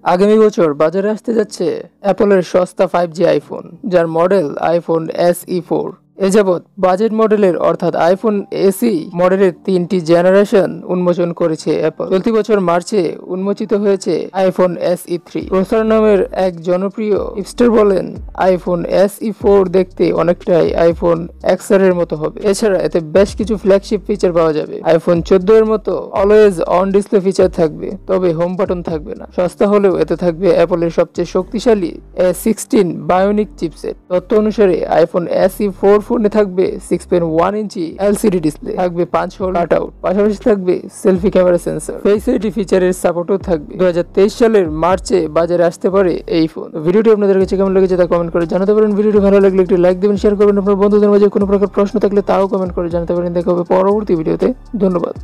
আগামী বছর বাজারে আসতে যাচ্ছে অ্যাপলের সস্তা 5G আইফোন, যার মডেল আইফোন SE4। এ যাবৎ বাজেট মডেলের অর্থাৎ আইফোন SE মডেলের 3টি জেনারেশন উন্মোচন করেছে অ্যাপল। চলতি বছর মার্চে উন্মোচিত হয়েছে আইফোন SE3। প্রসার নামের এক জনপ্রিয় হিপস্টার বলেন, আইফোন SE4 দেখতে অনেকটাই আইফোন XR এর মতো হবে। এছাড়া এতে বেশ কিছু ফ্ল্যাগশিপ ফিচার পাওয়া যাবে। আইফোন 14 এর মতো অলওয়েজ অন ডিসপ্লে ফিচার থাকবে, তবে হোম বাটন থাকবে না। সস্তা হলেও এতে থাকবে অ্যাপলের সবচেয়ে শক্তিশালী A16 বায়োনিক চিপসেট। তথ্য অনুসারে আইফোন SE4 ফোনে থাকবে 6.1 ইঞ্চি LCD ডিসপ্লে, থাকবে 5 হোল কাট আউট, পাশাপাশি থাকবে selfie camera sensor, face ID ফিচারের সাপোর্টও থাকবে। 2023 সালের মার্চে বাজারে আসতে পারে এই ফোন। ভিডিওটি আপনাদের কাছে কেমন লেগেছে তা কমেন্ট করে জানাতে পারেন। ভিডিওটি ভালো লাগলে একটি লাইক দিবেন, শেয়ার করবেন। আপনার বন্ধুদের মাঝে কোনো প্রকার প্রশ্ন থাকলে তাও কমেন্ট করে জানাতে পারেন। দেখা হবে পরবর্তী ভিডিওতে। ধন্যবাদ।